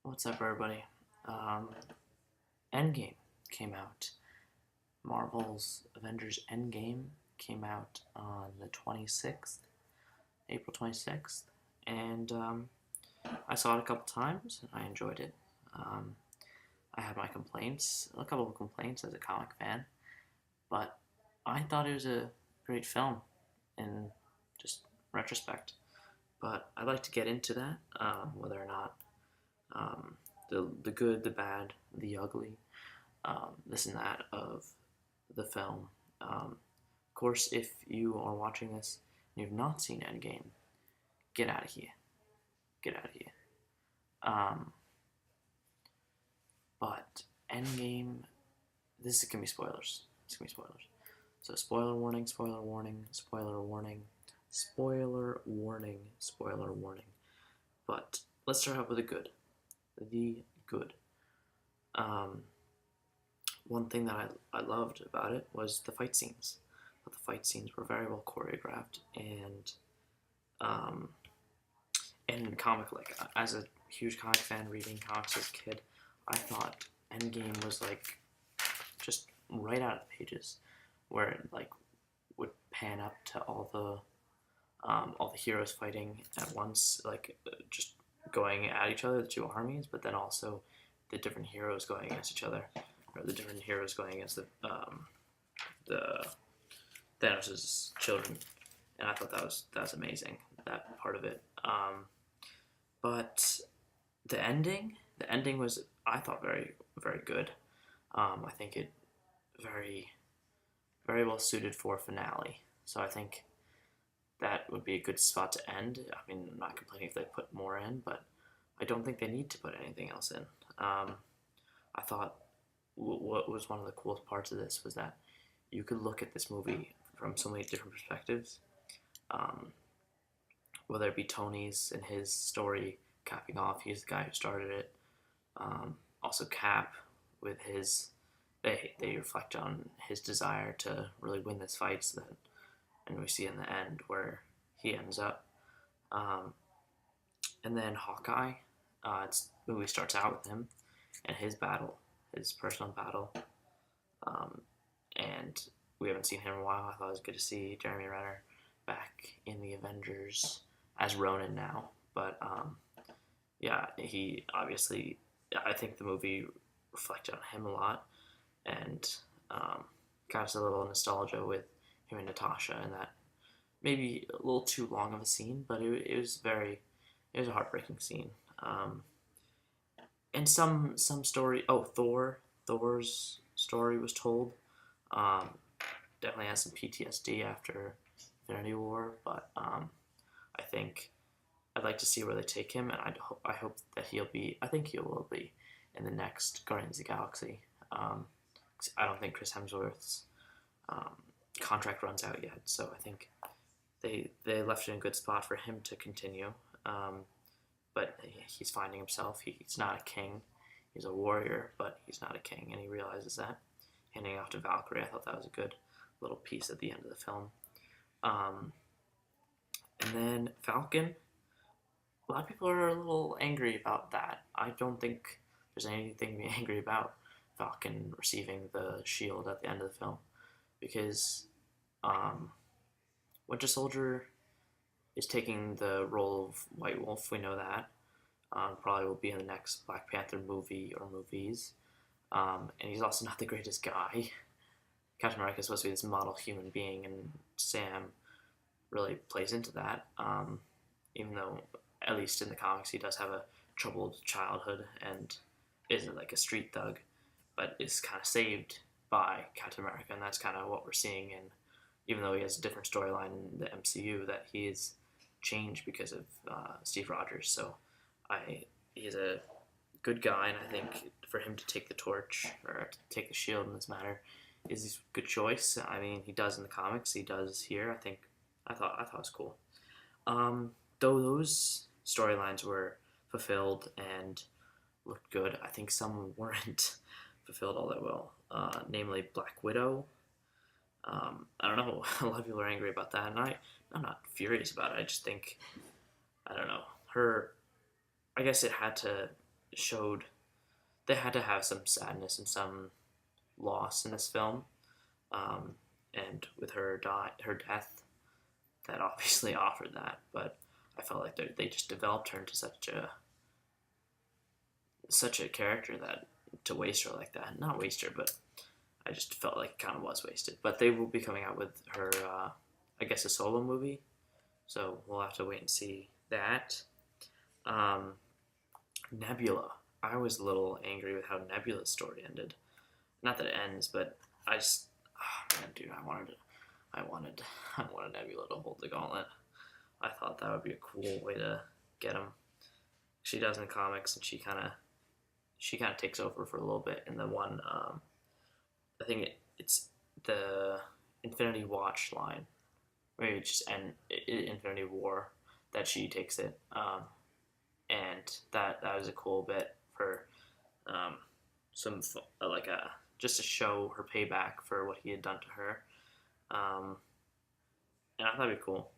What's up, everybody? Um, Endgame came out. Marvel's Avengers Endgame came out on the 26th, April 26th, and I saw it a couple times and I enjoyed it. Um, I had my complaints, a couple of complaints as a comic fan, but I thought it was a great film in just retrospect. But I'd like to get into that, whether or not um, the good, the bad, the ugly, this and that of the film. Of course, if you are watching this and you've not seen Endgame, get out of here. Get out of here. Um, but Endgame, this is gonna be spoilers. It's gonna be spoilers. So spoiler warning, spoiler warning, spoiler warning, spoiler warning, spoiler warning. But let's start out with the good. The good. Um, One thing that I loved about it was the fight scenes. But the fight scenes were very well choreographed um, and comic like. As a huge comic fan reading comics as a kid, I thought Endgame was like just right out of the pages, where it like would pan up to all the heroes fighting at once, like just going at each other, the two armies, but then also the different heroes going against each other, or the different heroes going against the Thanos' children, and I thought that was amazing. That part of it, but the ending was, I thought, very very good. I think it very very well suited for a finale. So I think that would be a good spot to end. I mean, I'm not complaining if they put more in, but I don't think they need to put anything else in. I thought what was one of the coolest parts of this was that you could look at this movie from so many different perspectives. Um, whether it be Tony's and his story capping off, he's the guy who started it. Also, Cap with his, they reflect on his desire to really win this fight, so that, and we see in the end where he ends up. Um, and then Hawkeye, the movie starts out with him and his battle, his personal battle. Um, and we haven't seen him in a while. I thought it was good to see Jeremy Renner back in the Avengers as Ronan now. But yeah, he obviously, I think the movie reflected on him a lot, and got us a little nostalgia with him and Natasha, and that maybe a little too long of a scene, but it was it was a heartbreaking scene. And some story. Oh, Thor's story was told. Um, Definitely has some PTSD after Infinity War, but I think I'd like to see where they take him, and I hope that he'll be. I think he will be in the next Guardians of the Galaxy. Um, I don't think Chris Hemsworth's um, contract runs out yet, so I think they left it in a good spot for him to continue. Um, but he's finding himself. He's not a king. He's a warrior, but he's not a king, and he realizes that. Handing off to Valkyrie, I thought that was a good little piece at the end of the film. Um, and then Falcon, a lot of people are a little angry about that. I don't think there's anything to be angry about Falcon receiving the shield at the end of the film, because um, Winter Soldier is taking the role of White Wolf. We know that. Probably will be in the next Black Panther movie or movies. And he's also not the greatest guy. Captain America is supposed to be this model human being, and Sam really plays into that. Even though, at least in the comics, he does have a troubled childhood and isn't like a street thug, but is kind of saved by Captain America, and that's kind of what we're seeing. And even though he has a different storyline in the MCU, that he is changed because of Steve Rogers. So he's a good guy, and I think for him to take the torch or to take the shield in this matter is a good choice. I mean, he does in the comics, he does here. I thought it was cool. Though those storylines were fulfilled and looked good, I think some weren't fulfilled all that well. Namely, Black Widow. I don't know. A lot of people are angry about that, and I'm not furious about it. I just think, I don't know, her. I guess it had to. showed they had to have some sadness and some loss in this film, um, and with her death, that obviously offered that. But I felt like they just developed her into such a character that to waste her like that, not waste her, but I just felt like it kind of was wasted. But they will be coming out with her, I guess, a solo movie, so we'll have to wait and see that. Um, Nebula. I was a little angry with how Nebula's story ended. Not that it ends, but I just, oh man, dude, I wanted, I wanted Nebula to hold the gauntlet. I thought that would be a cool way to get him. She does in the comics, and she kind of takes over for a little bit in the one. I think it's the Infinity Watch line, maybe it's just Infinity War that she takes it, and that was a cool bit for um, some like a just to show her payback for what he had done to her, um, and I thought it'd be cool.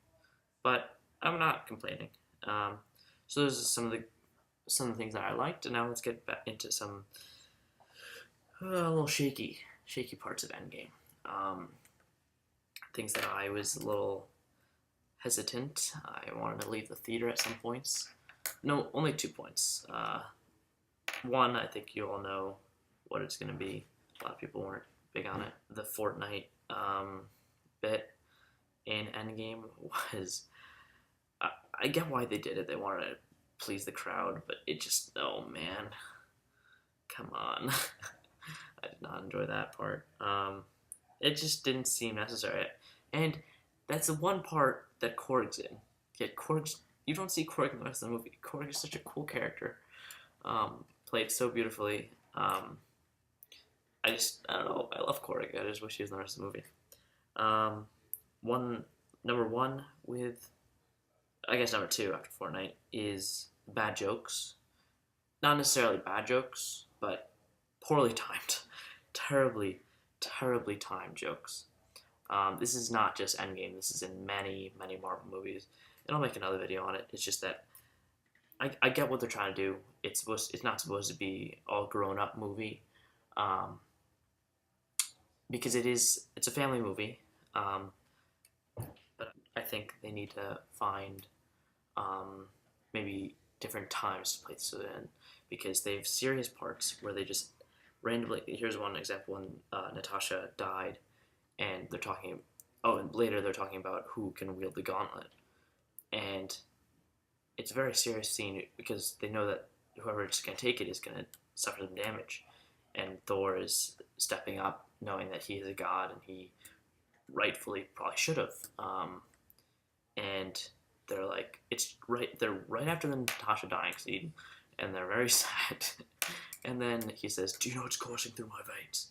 But I'm not complaining. Um, so those are some of the things that I liked, and now let's get back into some a little shaky parts of Endgame. Um, Things that I was a little hesitant. I wanted to leave the theater at some points. No, only 2 points. One, I think you all know what it's going to be. A lot of people weren't big on it. The Fortnite bit in Endgame was. I get why they did it. They wanted to please the crowd, but it just. Oh, man. Come on. I did not enjoy that part. It just didn't seem necessary. And that's the one part that Korg's in. Yet Korg's. You don't see Korg in the rest of the movie. Korg is such a cool character. Played so beautifully. I don't know. I love Korg. I just wish he was in the rest of the movie. Um, one number one with I guess number two after Fortnite is bad jokes. Not necessarily bad jokes, but poorly timed, terribly, terribly timed jokes. This is not just Endgame. This is in many, many Marvel movies, and I'll make another video on it. It's just that I get what they're trying to do. It's not supposed to be all grown up movie, um, because it's a family movie. Um, but I think they need to find um, maybe different times to place it in because they have serious parts where they just randomly. Here's one example when Natasha died, and they're talking. Oh, and later they're talking about who can wield the gauntlet, and it's a very serious scene because they know that whoever's going to take it is going to suffer some damage, and Thor is stepping up, knowing that he is a god and he rightfully probably should have. And they're like, it's right. They're right after the Natasha dying scene, and they're very sad. And then he says, "Do you know what's coursing through my veins?"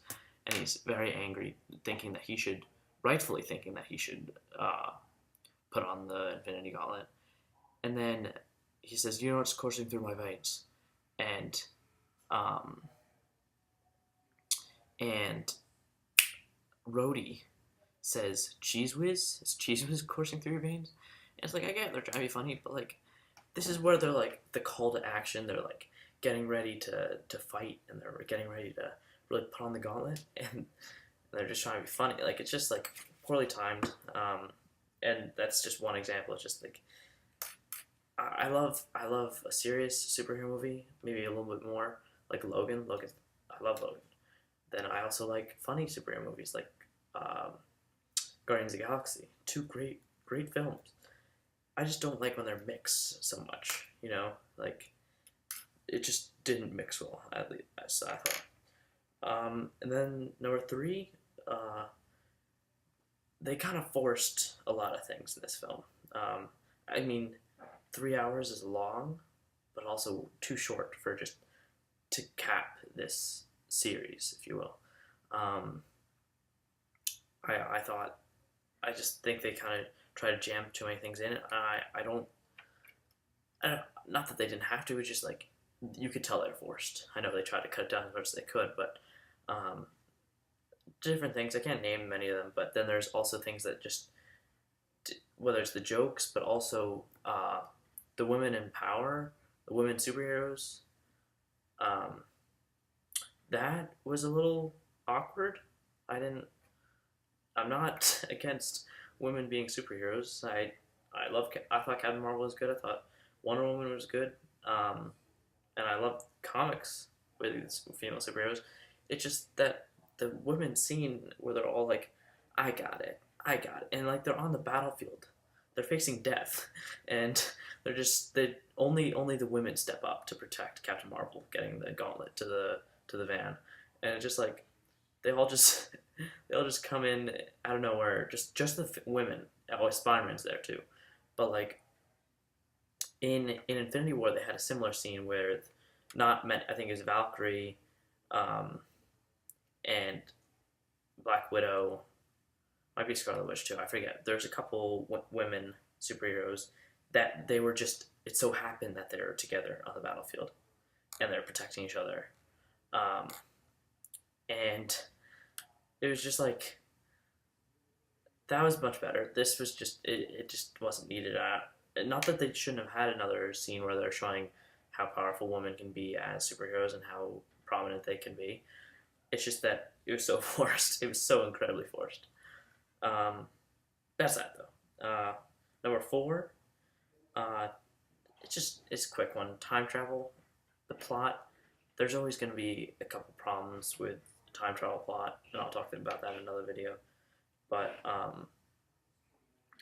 And he's very angry, rightfully thinking that he should put on the Infinity Gauntlet. And then he says, "You know what's coursing through my veins?" And um, and Rhodey says, "Cheese whiz? Is cheese whiz coursing through your veins?" And it's like, I get it, they're trying to be funny, but like, this is where they're like the call to action. They're like getting ready to fight, and they're getting ready to really put on the gauntlet, and they're just trying to be funny. Like it's just like poorly timed, and that's just one example. It's just like I love a serious superhero movie, maybe a little bit more like Logan. Logan, I love Logan. Then I also like funny superhero movies like um, Guardians of the Galaxy. Two great films. I just don't like when they're mixed so much. Like it just didn't mix well. At least I thought. And then number three, they kind of forced a lot of things in this film. I mean, 3 hours is long, but also too short for just to cap this series, if you will. Um, I thought I just think they kind of try to jam too many things in it. I don't. Not that they didn't have to. It's just like you could tell they're forced. I know they tried to cut it down as much as they could, but um, different things. I can't name many of them, but then there's also things that just whether it's the jokes, but also the women in power, the women superheroes. Um, that was a little awkward. I didn't. I'm not against women being superheroes. I thought Captain Marvel was good. I thought Wonder Woman was good. Um, and I love comics with female superheroes. It's just that the women scene where they're all like, "I got it, I got it," and like they're on the battlefield, they're facing death, and they only the women step up to protect Captain Marvel getting the gauntlet to the van, and it's just like they all just they all just come in out of nowhere. Just the women. Oh, Spider-Man's there too, but like in Infinity War, they had a similar scene where not meant. I think it was Valkyrie, um, and Black Widow. Might be Scarlet Witch too. I forget. There's a couple women superheroes that they were just. It so happened that they're together on the battlefield and they're protecting each other, um, and it was just like that was much better. This was just it just wasn't needed. Not that they shouldn't have had another scene where they're showing how powerful women can be as superheroes and how prominent they can be. It's just that it was so forced. It was so incredibly forced. Um, that's that though. Number four, uh, it's a quick one. Time travel, the plot. There's always going to be a couple problems with time travel plot, and I'll talk about that in another video. But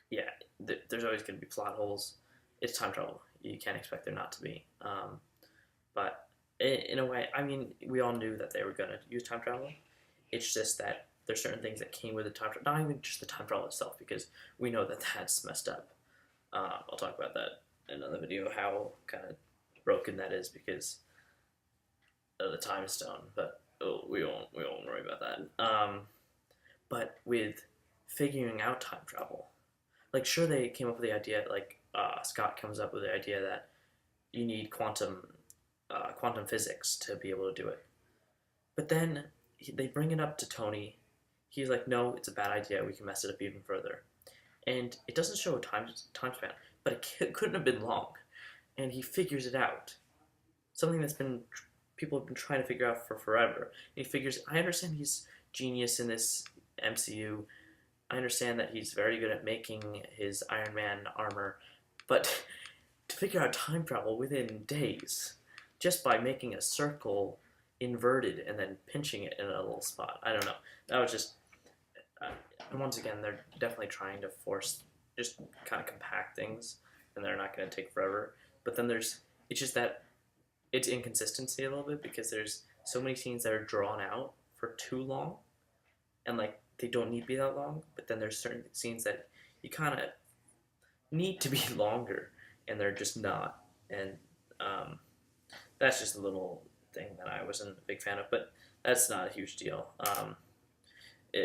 yeah, there's always going to be plot holes. It's time travel. You can't expect there not to be. But in a way, I mean, we all knew that they were going to use time travel. It's just that there's certain things that came with the time travel, not even just the time travel itself, because we know that that's messed up. I'll talk about that in another video, how kind of broken that is because of the time stone. But we won't worry about that. But with figuring out time travel, like sure they came up with the idea, like Scott comes up with the idea that you need quantum physics to be able to do it. But then they bring it up to Tony. He's like, no, it's a bad idea. We can mess it up even further. And it doesn't show a time span, but it couldn't have been long. And he figures it out. Something that's been people have been trying to figure out for forever. He figures. I understand he's genius in this MCU. I understand that he's very good at making his Iron Man armor, but to figure out time travel within days, just by making a circle inverted and then pinching it in a little spot. I don't know. That was just. Once again, they're definitely trying to force, just kind of compact things, and they're not going to take forever. But then it's just that it's inconsistency a little bit because there's so many scenes that are drawn out for too long, and like they don't need to be that long. But then there's certain scenes that you kind of need to be longer, and they're just not. And that's just a little thing that I wasn't a big fan of, but that's not a huge deal.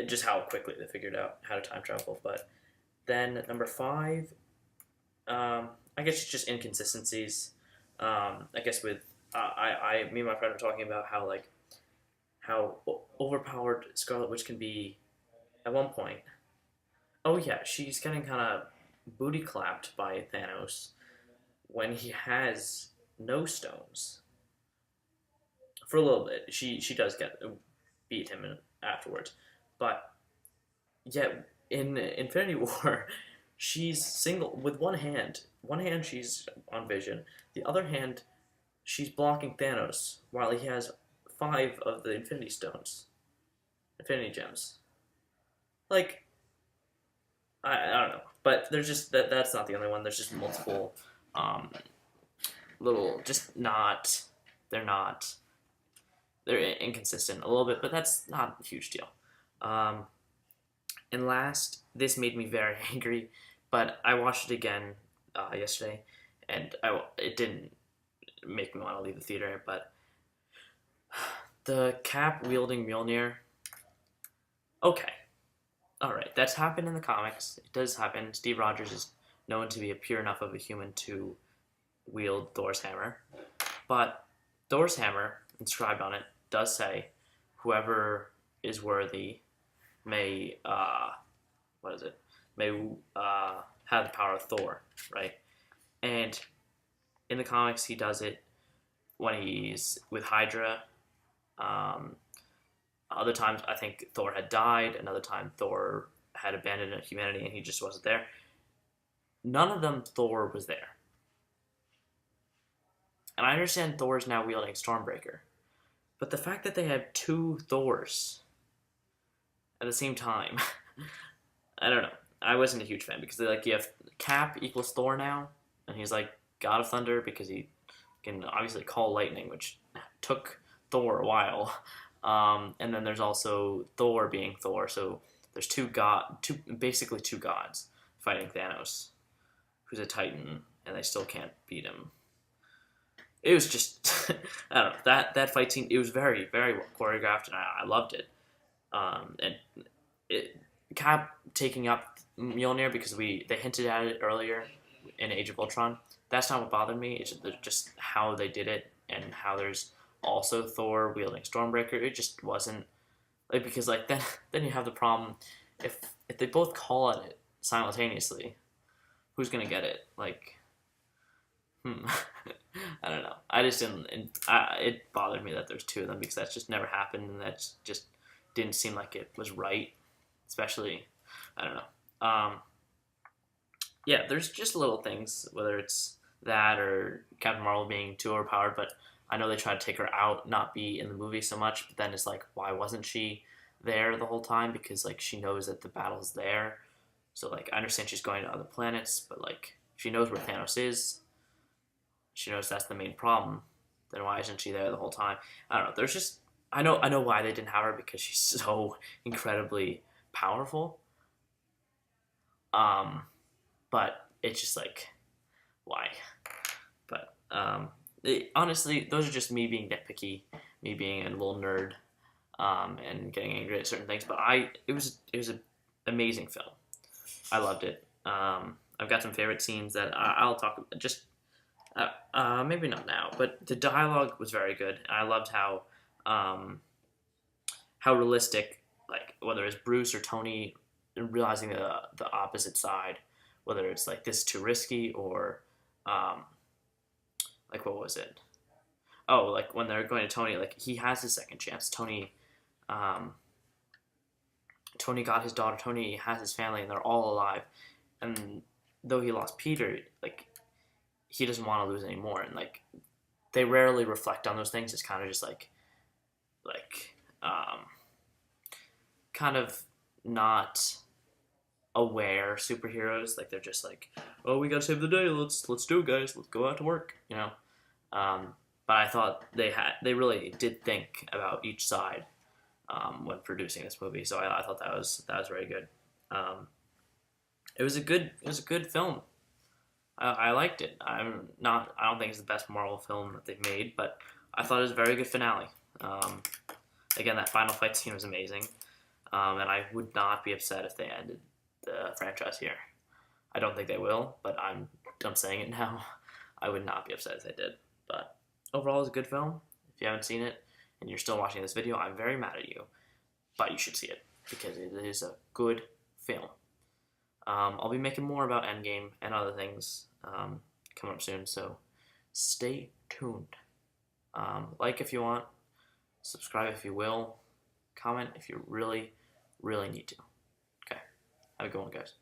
Just how quickly they figured out how to time travel. But then number five, I guess it's just inconsistencies. I guess with me and my friend were talking about how overpowered Scarlet Witch can be at one point. Oh yeah, she's getting kind of booty clapped by Thanos when he has no stones. For a little bit, she does beat him afterwards, but yet in Infinity War, she's single with one hand. One hand she's on Vision. The other hand, she's blocking Thanos while he has 5 of the Infinity Stones, Infinity Gems. Like I don't know, but there's just that's not the only one. There's just multiple little just not they're not they're inconsistent a little bit, but that's not a huge deal. Um, and last, this made me very angry, but I watched it again yesterday, and it didn't make me want to leave the theater. But the Cap wielding Mjolnir, okay, all right, that's happened in the comics. It does happen. Steve Rogers is known to be a pure enough of a human to wield Thor's hammer, but Thor's hammer, inscribed on it, does say, "Whoever is worthy may what is it? May have the power of Thor," right? And in the comics, he does it when he's with Hydra. Um, Other times, I think Thor had died. Another time, Thor had abandoned humanity and he just wasn't there. None of them, Thor was there. And I understand Thor's now wielding Stormbreaker. But the fact that they have two Thors at the same time, I don't know. I wasn't a huge fan because they like you have Cap equals Thor now, and he's like God of Thunder because he can obviously call lightning, which took Thor a while. And then there's also Thor being Thor, so there's basically two gods fighting Thanos, who's a Titan, and they still can't beat him. It was just I don't know that fight scene. It was very very well choreographed, and I loved it. And it Cap taking up Mjolnir because they hinted at it earlier in Age of Ultron. That's not what bothered me. It's just how they did it and how there's also Thor wielding Stormbreaker. It just wasn't like because like then you have the problem if they both call on it simultaneously, who's gonna get it? Like, I don't know. I just didn't. It bothered me that there's two of them because that's just never happened and that just didn't seem like it was right. Especially, I don't know. Yeah, there's just little things, whether it's that or Captain Marvel being too overpowered, but I know they tried to take her out, not be in the movie so much, but then it's like, why wasn't she there the whole time? Because like she knows that the battle's there. So like I understand she's going to other planets, but like she knows where Thanos is. She knows that's the main problem. Then why isn't she there the whole time? I don't know. There's just I know why they didn't have her because she's so incredibly powerful. Um, but it's just like why? But honestly, those are just me being nitpicky, me being a little nerd, and getting angry at certain things. But it was an amazing film. I loved it. I've got some favorite scenes that I'll talk about. Just maybe not now, but the dialogue was very good. I loved um, how realistic, like whether it's Bruce or Tony realizing the opposite side, whether it's like this is too risky or um, like what was it? Oh, like when they're going to Tony, like he has his second chance. Um, Tony got his daughter. Tony has his family, and they're all alive. And though he lost Peter, like he doesn't want to lose anymore. And like they rarely reflect on those things. It's kind of just like kind of not aware superheroes. Like they're just like, oh, we gotta save the day. Let's do it, guys. Let's go out to work. You know. But I thought they really did think about each side when producing this movie. So I thought that was very good. Um, it was a good film. I liked it. I don't think it's the best Marvel film that they've made, but I thought it was a very good finale. Um, Again, that final fight scene was amazing, and I would not be upset if they ended the franchise here. I don't think they will, but I'm saying it now. I would not be upset if they did. But overall, it's a good film. If you haven't seen it and you're still watching this video, I'm very mad at you, but you should see it because it is a good film. I'll be making more about Endgame and other things coming up soon, so stay tuned. Like if you want, subscribe if you will, comment if you really, really need to. Okay, have a good one, guys.